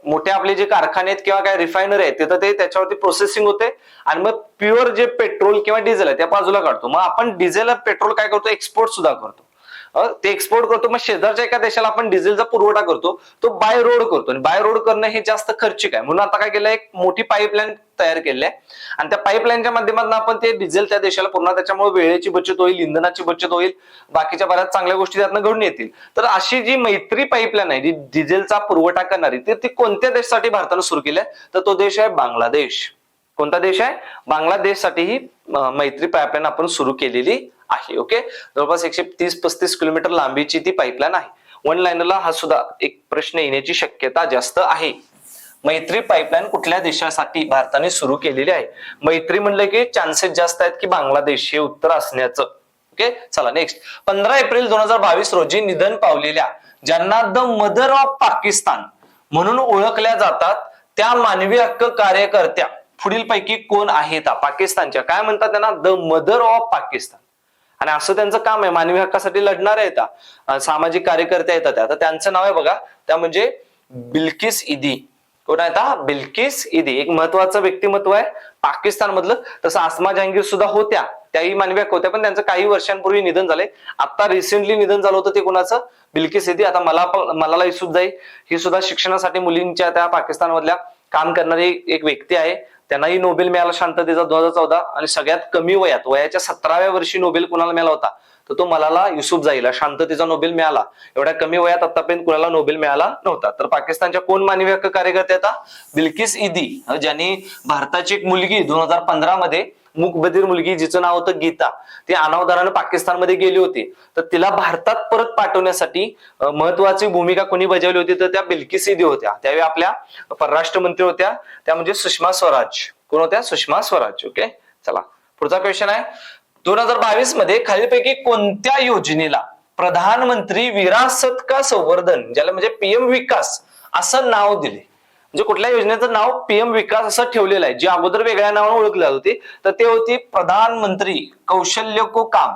मोठे आपले जे कारखाने आहेत किंवा काय रिफायनरी आहेत तिथं ते त्याच्यावरती प्रोसेसिंग होते आणि मग प्युअर जे पेट्रोल किंवा डिझेल आहे त्या बाजूला काढतो. मग आपण डिझेल पेट्रोल काय करतो एक्सपोर्ट सुद्धा करतो. ते एक्सपोर्ट करतो. मग शेजारच्या एका देशाला आपण डिझेलचा पुरवठा करतो तो बाय रोड करतो आणि बाय रोड करणं हे जास्त खर्चिक आहे. म्हणून आता काय केलं एक मोठी पाईपलाईन तयार केली आहे आणि त्या पाईपलाईनच्या माध्यमातून आपण ते डिझेल त्या देशाला पुन्हा त्याच्यामुळे वेळेची बचत होईल इंधनाची बचत होईल बाकीच्या बऱ्याच चांगल्या गोष्टी त्यातनं घडून येतील. तर अशी जी मैत्री पाईपलाईन आहे जी डिझेलचा पुरवठा करणारी ती कोणत्या देशासाठी भारतानं सुरू केली आहे तर तो देश आहे बांगलादेश. कोणता देश आहे बांगलादेशसाठी ही मैत्री पाईपलाईन आपण सुरू केलेली आहे. ओके. जवळपास 130-35 किलोमीटर लांबीची ती पाईपलाईन आहे. वन लाईनरला हा सुद्धा एक प्रश्न येण्याची शक्यता जास्त आहे. मैत्री पाईपलाईन कुठल्या देशासाठी भारताने सुरू केलेली आहे. मैत्री म्हणलं की चान्सेस जास्त आहेत की बांगलादेश हे उत्तर असण्याचं. ओके. चला नेक्स्ट 15 एप्रिल 2022 रोजी निधन पावलेल्या ज्यांना द मदर ऑफ पाकिस्तान म्हणून ओळखल्या जातात त्या मानवी हक्क कार्यकर्त्या पुढीलपैकी कोण आहेत? पाकिस्तानच्या काय म्हणतात त्यांना? The mother of Pakistan. आणि असं त्यांचं काम आहे, मानवी हक्कासाठी लढणारे आहेत, सामाजिक कार्यकर्ते आहेत त्या. तर त्यांचं नाव आहे बघा, त्या म्हणजे बिल्किस ईदी. कोण आहे? बिल्किस ईदी. एक महत्वाचं व्यक्तिमत्व आहे पाकिस्तान मधलं. तसं आसमा जहांगीर सुद्धा होत्या, त्याही मानवी हक्क होत्या, पण त्यांचं काही वर्षांपूर्वी निधन झालंय. आता रिसेंटली निधन झालं होतं ते कोणाचं? बिल्किस ईदी. आता मलाला युसुफजाई ही सुद्धा शिक्षणासाठी मुलींच्या त्या पाकिस्तान मधल्या काम करणारी एक व्यक्ती आहे. त्यांनाही नोबेल मिळाला शांततेचा 2014. आणि सगळ्यात कमी वयाच्या 17व्या वर्षी नोबेल कुणाला मिळाला होता? तर तो मलाला युसुफजाईला शांततेचा नोबेल मिळाला. एवढ्या कमी वयात आतापर्यंत कुणाला नोबेल मिळाला नव्हता. तर पाकिस्तानच्या कोण मानवी हक्क कार्यकर्ते आता? बिल्किस ईदी, ज्यांनी भारताची एक मुलगी 2015 मध्ये मूकबधीर मुलगी जिचं नाव होतं गीता, ती अनावधानानं पाकिस्तानमध्ये गेली होती. तर तिला भारतात परत पाठवण्यासाठी महत्वाची भूमिका कोणी बजावली होती? तर त्या बिल्किस ईदी होत्या. त्यावेळी आपल्या परराष्ट्र मंत्री होत्या, त्या म्हणजे सुषमा स्वराज. कोण होत्या? सुषमा स्वराज. ओके, चला पुढचा क्वेश्चन आहे. 2022 मध्ये खालीलपैकी कोणत्या योजनेला प्रधानमंत्री विरासत का संवर्धन, ज्याला म्हणजे पीएम विकास असं नाव दिले? म्हणजे कुठल्या योजनेचं नाव पीएम विकास असं ठेवलेलं आहे, जी अगोदर वेगळ्या नावाने ओळखली जात होती, तर ते होती प्रधानमंत्री कौशल्य को काम.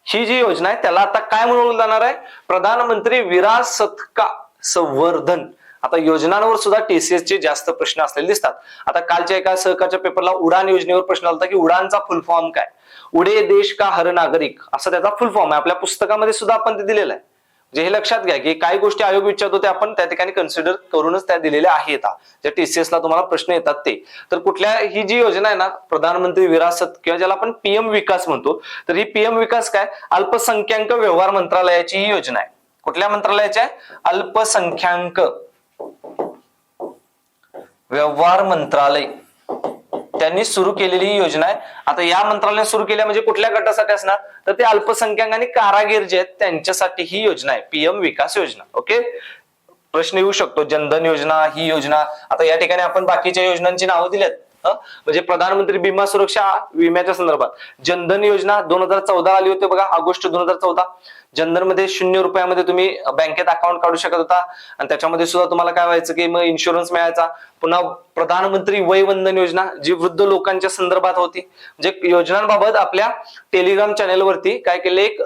ही जी योजना आहे त्याला आता काय म्हणून ओळखलं जाणार आहे? प्रधानमंत्री विरासत का संवर्धन. आता योजनांवर सुद्धा TCS चे जास्त प्रश्न असलेले दिसतात. आता कालच्या एका सहकारच्या पेपरला उडान योजनेवर प्रश्न आला की उडानचा फुल फॉर्म काय? उडे देश का हर नागरिक असा त्याचा फुल फॉर्म आहे. आपल्या पुस्तकामध्ये सुद्धा आपण ते दिलेलं आहे. जे हे लक्षात घ्या की काही गोष्टी आयोग विचारतो ते आपण त्या ठिकाणी कन्सिडर करूनच त्या दिलेल्या आहेत. ज्या TCS ला तुम्हाला प्रश्न येतात ते. तर कुठल्या ही जी योजना आहे ना, प्रधानमंत्री विरासत किंवा ज्याला आपण पीएम विकास म्हणतो, तर ही पीएम विकास काय? अल्पसंख्याक व्यवहार मंत्रालयाची ही योजना आहे. कुठल्या मंत्रालयाची आहे? अल्पसंख्याक व्यवहार मंत्रालय त्यांनी सुरू केलेली ही योजना आहे. आता या मंत्रालयाने सुरू केल्या म्हणजे कुठल्या गटासाठी असणार? तर ते अल्पसंख्याक आणि कारागीर जे आहेत त्यांच्यासाठी ही योजना आहे, पीएम विकास योजना. ओके, प्रश्न येऊ शकतो. जनधन योजना ही योजना. आता या ठिकाणी आपण बाकीच्या योजनांची नावं दिलेत, म्हणजे प्रधानमंत्री भीमा सुरक्षा विम्याच्या संदर्भात जनधन योजना 2014 आली होती बघा, ऑगस्ट 2014. जनधन मध्ये 0 रुपयामध्ये तुम्ही बँकेत अकाउंट काढू शकत होता आणि त्याच्यामध्ये सुद्धा तुम्हाला काय व्हायचं की मग इन्शुरन्स मिळायचा. पुन्हा प्रधानमंत्री वय वंदन योजना जी वृद्ध लोकांच्या संदर्भात होती. म्हणजे योजनांबाबत आपल्या टेलिग्राम चॅनेलवरती काय केले, एक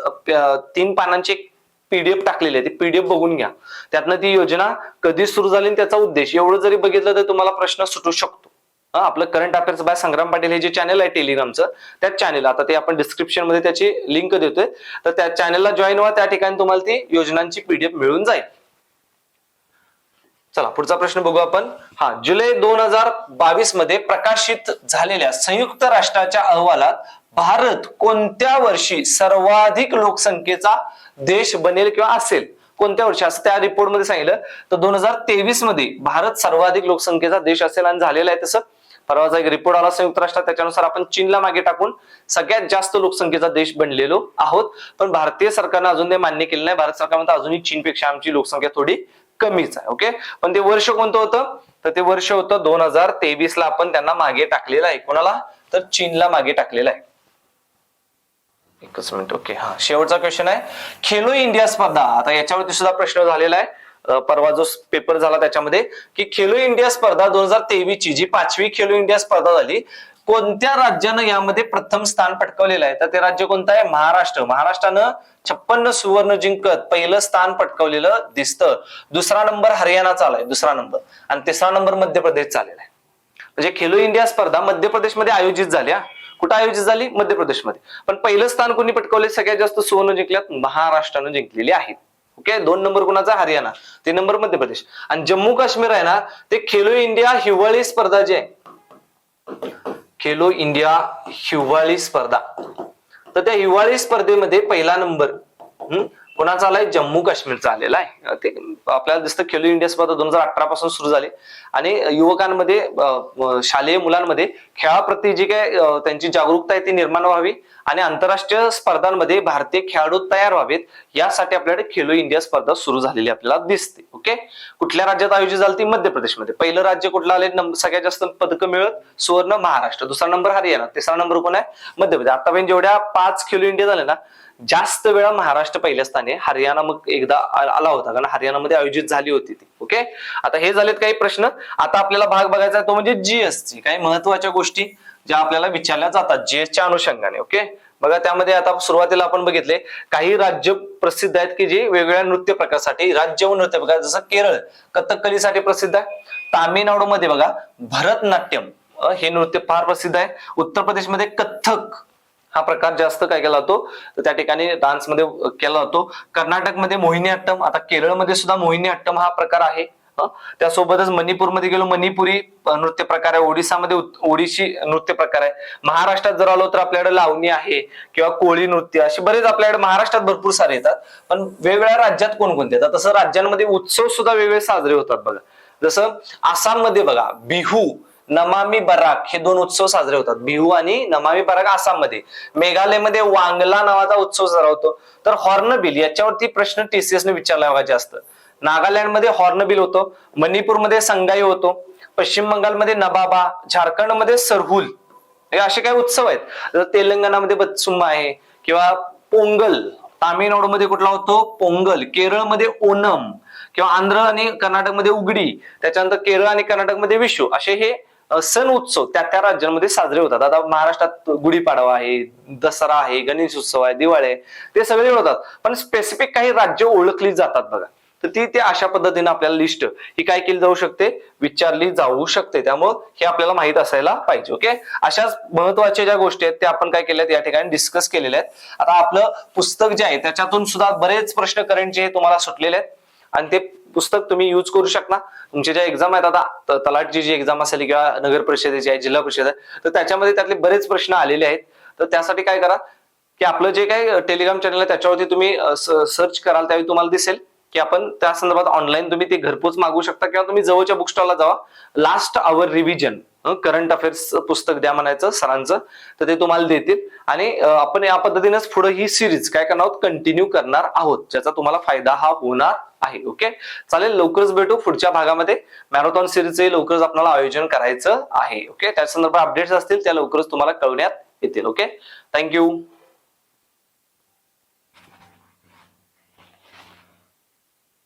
3 पानांची एक PDF टाकलेली आहे. ती PDF बघून घ्या. त्यातनं ती योजना कधी सुरू झाली आणि त्याचा उद्देश एवढं जरी बघितलं तर तुम्हाला प्रश्न सुटू शकतो. आपलं current affairs bye Sangram Patil हे जे चॅनल आहे टेलिग्रामचं, त्या चॅनल आता ते आपण डिस्क्रिप्शन मध्ये त्याची लिंक देतोय. तर त्या चॅनलला जॉईन व्हा, त्या ठिकाणी तुम्हाला ती योजनांची PDF मिळून जाईल. चला पुढचा प्रश्न बघू आपण. जुलै 2022 मध्ये प्रकाशित झालेल्या संयुक्त राष्ट्राच्या अहवालात भारत कोणत्या वर्षी सर्वाधिक लोकसंख्येचा देश बनेल किंवा असेल? कोणत्या वर्षी असं त्या रिपोर्ट मध्ये सांगितलं. तर 2023 मध्ये भारत सर्वाधिक लोकसंख्येचा देश असेल आणि झालेला आहे. तसं परवाचा एक रिपोर्ट आला संयुक्त राष्ट्रात, त्याच्यानुसार आपण चीनला मागे टाकून सगळ्यात जास्त लोकसंख्येचा देश बनलेलो आहोत. पण भारतीय सरकारनं अजून ते मान्य केलं नाही. भारत सरकार म्हणतं अजूनही चीनपेक्षा आमची लोकसंख्या थोडी कमीच आहे. ओके, पण ते वर्ष कोणतं होतं? तर ते वर्ष होतं 2023 ला आपण त्यांना मागे टाकलेलं आहे. कोणाला? तर चीनला मागे टाकलेलं आहे. एकच मिनिट. ओके, शेवटचा क्वेश्चन आहे खेलो इंडिया स्पर्धा. आता याच्यावरती सुद्धा प्रश्न झालेला आहे. परवा जो पेपर झाला त्याच्यामध्ये की खेलो इंडिया स्पर्धा 2023 ची जी 5वी खेलो इंडिया स्पर्धा झाली, कोणत्या राज्यानं यामध्ये प्रथम स्थान पटकावलेलं आहे? तर ते राज्य कोणतं आहे? महाराष्ट्र. महाराष्ट्रानं 56 सुवर्ण जिंकत पहिलं स्थान पटकावलेलं दिसतं. दुसरा नंबर हरियाणाचा आलाय, दुसरा नंबर. आणि तिसरा नंबर मध्य प्रदेश चाललेला आहे. म्हणजे खेलो इंडिया स्पर्धा मध्य प्रदेशमध्ये आयोजित झाल्या. कुठं आयोजित झाली? मध्य प्रदेशमध्ये. पण पहिलं स्थान कोणी पटकावले? सगळ्यात जास्त सुवर्ण जिंकल्यात महाराष्ट्रानं जिंकलेली आहेत. ओके, 2 नंबर कुणाचा? हरियाणा. 3 नंबर मध्य प्रदेश. आणि जम्मू काश्मीर आहे ना, ते खेलो इंडिया हिवाळी स्पर्धा जी आहे, खेलो इंडिया हिवाळी स्पर्धा, तर त्या हिवाळी स्पर्धेमध्ये पहिला नंबर कोणाचा आलाय? जम्मू काश्मीरचा आलेला आहे. ते आपल्याला दिसतं खेलो इंडिया स्पर्धा 2018 पासून सुरू झाली आणि युवकांमध्ये शालेय मुलांमध्ये खेळाप्रती जी काय त्यांची जागरूकता आहे ती निर्माण व्हावी आणि आंतरराष्ट्रीय स्पर्धांमध्ये भारतीय खेळाडू तयार व्हावेत यासाठी आपल्याकडे खेलो इंडिया स्पर्धा सुरू झालेली आपल्याला दिसते. ओके, कुठल्या राज्यात आयोजित झाली? ती मध्य प्रदेशमध्ये. पहिलं राज्य कुठलं आले? सगळ्यात जास्त पदकं मिळत सुवर्ण महाराष्ट्र. दुसरा नंबर हरियाणा. तिसरा नंबर कोण आहे? मध्य प्रदेश. आतापर्यंत जेवढ्या 5 खेलो इंडिया झाले ना, जास्त वेळा महाराष्ट्र पहिल्या स्थानी, हरियाणा मग एकदा आला होता कारण हरियाणामध्ये आयोजित झाली होती ती. ओके, आता हे झालेत काही प्रश्न. आता आपल्याला भाग बघायचा आहे तो म्हणजे जीएसची काही महत्वाच्या गोष्टी ज्या आपल्याला विचारल्या जातात जीएसच्या अनुषंगाने. ओके, बघा त्यामध्ये आता सुरुवातीला आपण बघितले काही राज्य प्रसिद्ध आहेत की जे वेगवेगळ्या नृत्य प्रकारासाठी राज्य व नृत्य प्रकार, जसं केरळ कथकलीसाठी प्रसिद्ध आहे. तामिळनाडूमध्ये बघा भरतनाट्यम हे नृत्य फार प्रसिद्ध आहे. उत्तर प्रदेशमध्ये कथ्थक हा प्रकार जास्त काय केला जातो तर त्या ठिकाणी डान्स मध्ये केला जातो. कर्नाटकमध्ये मोहिनीअट्टम, आता केरळमध्ये सुद्धा मोहिनीअट्टम हा प्रकार आहे. त्यासोबतच मणिपूरमध्ये गेलो मणिपुरी नृत्य प्रकार आहे. ओडिसामध्ये ओडिशी नृत्य प्रकार आहे. महाराष्ट्रात जर आलो तर आपल्याकडे लावणी आहे किंवा कोळी नृत्य, असे बरेच आपल्याकडे महाराष्ट्रात भरपूर सारे येतात. पण वेगवेगळ्या राज्यात कोणकोणते येतात तसं राज्यांमध्ये उत्सव सुद्धा वेगवेगळे साजरे होतात. बघा जसं आसाममध्ये बघा बिहू, नमामी बराक हे दोन उत्सव साजरे होतात. बिहू आणि नमामी बराक आसाममध्ये. मेघालयमध्ये वांगला नावाचा उत्सव साजरा होतो. तर हॉर्नबिल याच्यावरती प्रश्न TCS ने विचारला बघा जास्त. नागालँडमध्ये हॉर्नबिल होतो, मणिपूरमध्ये संगाई होतो, पश्चिम बंगालमध्ये नबाबा, झारखंडमध्ये सरहुल, हे असे काही उत्सव आहेत. तेलंगणामध्ये बत्सुम्मा आहे किंवा पोंगल, तामिळनाडूमध्ये कुठला होतो पोंगल, केरळमध्ये ओनम किंवा आंध्र आणि कर्नाटकमध्ये उगडी, त्याच्यानंतर केरळ आणि कर्नाटकमध्ये विशू, असे हे सण उत्सव त्या त्या राज्यांमध्ये साजरे होतात. आता महाराष्ट्रात गुढीपाडवा आहे, दसरा आहे, गणेश उत्सव आहे, दिवाळी आहे, ते सगळे होतात. पण स्पेसिफिक काही राज्य ओळखली जातात बघा. तर ती अशा पद्धतीने आपल्याला लिस्ट ही काय केली जाऊ शकते, विचारली जाऊ शकते. त्यामुळे हे आपल्याला माहित असायला पाहिजे. ओके, अशाच महत्वाच्या ज्या गोष्टी आहेत त्या आपण काय केल्यात या ठिकाणी डिस्कस केलेल्या आहेत. आता आपलं पुस्तक जे आहे त्याच्यातून सुद्धा बरेच प्रश्न करंटचे तुम्हाला सुटलेले आहेत आणि ते पुस्तक तुम्ही युज करू शकता. तुमचे ज्या एक्झाम आहेत, आता तलाठची जी एक्झाम असेल किंवा नगर परिषदेची आहे, जिल्हा परिषद आहे, तर त्याच्यामध्ये त्यातले बरेच प्रश्न आलेले आहेत. तर त्यासाठी काय करा की आपलं जे काही टेलिग्राम चॅनल आहे त्याच्यावरती तुम्ही सर्च कराल त्यावेळी तुम्हाला दिसेल की आपण त्या संदर्भात ऑनलाईन तुम्ही ते घरपोच मागवू शकता किंवा तुम्ही जवळच्या बुक स्टॉलला जावा. Last hour revision current affairs पुस्तक द्या म्हणायचं सरांचं, तर ते तुम्हाला देतील. आणि आपण या पद्धतीनेच पुढे ही सिरीज काय करणार आहोत, कंटिन्यू करणार आहोत, ज्याचा तुम्हाला फायदा हा होणार आहे. ओके, चालेल, लवकरच भेटू पुढच्या भागामध्ये. मॅरेथॉन सिरीजचे लवकरच आपल्याला आयोजन करायचं आहे. ओके, त्या संदर्भात अपडेट्स असतील त्या लवकरच तुम्हाला कळवण्यात येतील. Okay, thank you.